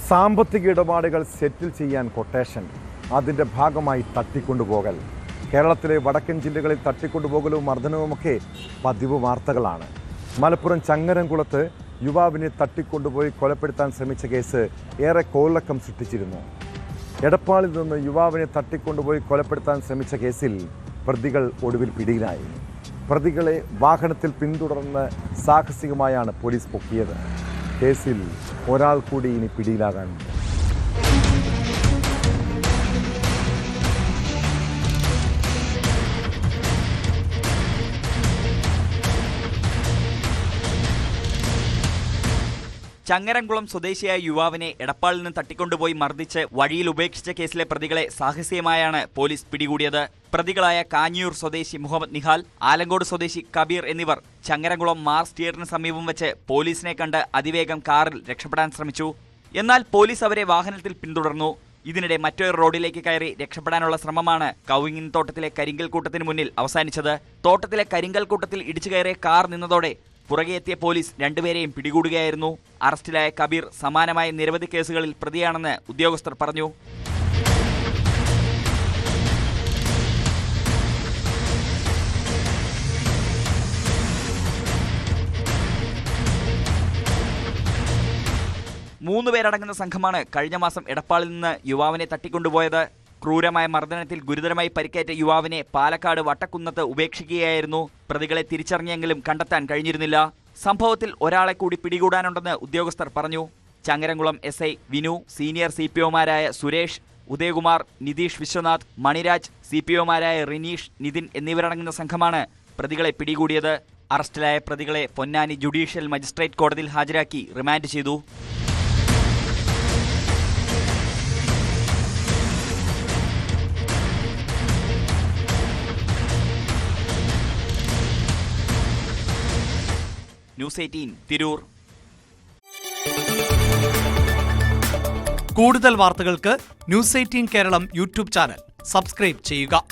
സാമ്പത്തിക ഇടപാടുകൾ സെറ്റിൽ ചെയ്യാൻ കൊട്ടേഷൻ, അതിൻ്റെ ഭാഗമായി തട്ടിക്കൊണ്ടുപോകൽ. കേരളത്തിലെ വടക്കൻ ജില്ലകളിൽ തട്ടിക്കൊണ്ടുപോകലും മർദ്ദനവുമൊക്കെ പതിവ് വാർത്തകളാണ്. മലപ്പുറം ചങ്ങരംകുളത്ത് യുവാവിനെ തട്ടിക്കൊണ്ടുപോയി കൊലപ്പെടുത്താൻ ശ്രമിച്ച കേസ് ഏറെ കോളിളക്കം സൃഷ്ടിച്ചിരുന്നു. എടപ്പാളിൽ നിന്ന് യുവാവിനെ തട്ടിക്കൊണ്ടുപോയി കൊലപ്പെടുത്താൻ ശ്രമിച്ച കേസിൽ പ്രതികൾ ഒടുവിൽ പിടിയിലായി. പ്രതികളെ വാഹനത്തിൽ പിന്തുടർന്ന് സാഹസികമായാണ് പോലീസ് പൊക്കിയത്. കേസിൽ ഒരാൾ കൂടി ഇനി പിടിയിലാകാനുണ്ട്. ചങ്ങരംകുളം സ്വദേശിയായ യുവാവിനെ എടപ്പാളിൽ നിന്ന് തട്ടിക്കൊണ്ടുപോയി മർദ്ദിച്ച് വഴിയിൽ ഉപേക്ഷിച്ച കേസിലെ പ്രതികളെ സാഹസികമായാണ് പോലീസ് പിടികൂടിയത്. പ്രതികളായ കാഞ്ഞിയൂർ സ്വദേശി മുഹമ്മദ് നിഹാൽ, ആലങ്കോട് സ്വദേശി കബീർ എന്നിവർ ചങ്ങരംകുളം മാർസ് തിയേറ്ററിന് സമീപം വെച്ച് പോലീസിനെ കണ്ട് അതിവേഗം കാറിൽ രക്ഷപ്പെടാൻ ശ്രമിച്ചു. എന്നാൽ പോലീസ് അവരെ വാഹനത്തിൽ പിന്തുടർന്നു. ഇതിനിടെ മറ്റൊരു റോഡിലേക്ക് കയറി രക്ഷപ്പെടാനുള്ള ശ്രമമാണ് കവുങ്ങിൻ തോട്ടത്തിലെ കരിങ്കൽ കൂട്ടത്തിന് മുന്നിൽ അവസാനിച്ചത്. തോട്ടത്തിലെ കരിങ്കൽ കൂട്ടത്തിൽ ഇടിച്ചു കയറിയ കാർ നിന്നതോടെ പുറകെ എത്തിയ പോലീസ് രണ്ടുപേരെയും പിടികൂടുകയായിരുന്നു. അറസ്റ്റിലായ കബീർ സമാനമായ നിരവധി കേസുകളിൽ പ്രതിയാണെന്ന് ഉദ്യോഗസ്ഥർ പറഞ്ഞു. മൂന്നുപേരടങ്ങുന്ന സംഘമാണ് കഴിഞ്ഞ മാസം എടപ്പാളിൽ നിന്ന് യുവാവിനെ തട്ടിക്കൊണ്ടുപോയത്. ക്രൂരമായ മർദ്ദനത്തിൽ ഗുരുതരമായി പരിക്കേറ്റ യുവാവിനെ പാലക്കാട് വട്ടക്കുന്നത്ത് ഉപേക്ഷിക്കുകയായിരുന്നു. പ്രതികളെ തിരിച്ചറിഞ്ഞെങ്കിലും കണ്ടെത്താൻ കഴിഞ്ഞിരുന്നില്ല. സംഭവത്തിൽ ഒരാളെ കൂടി പിടികൂടാനുണ്ടെന്ന് ഉദ്യോഗസ്ഥർ പറഞ്ഞു. ചങ്ങരംകുളം SI വിനു, സീനിയർ CPOമാരായ സുരേഷ്, ഉദയകുമാർ, നിതീഷ് വിശ്വനാഥ്, മണിരാജ്, CPOമാരായ റിനീഷ്, നിതിൻ എന്നിവരടങ്ങുന്ന സംഘമാണ് പ്രതികളെ പിടികൂടിയത്. അറസ്റ്റിലായ പ്രതികളെ പൊന്നാനി ജുഡീഷ്യൽ മജിസ്ട്രേറ്റ് കോടതിയിൽ ഹാജരാക്കി റിമാൻഡ് ചെയ്തു. ന്യൂസ് 18 തിരൂർ. കൂടുതൽ വാർത്തകൾക്ക് news 18 Keralam YouTube channel subscribe ചെയ്യുക.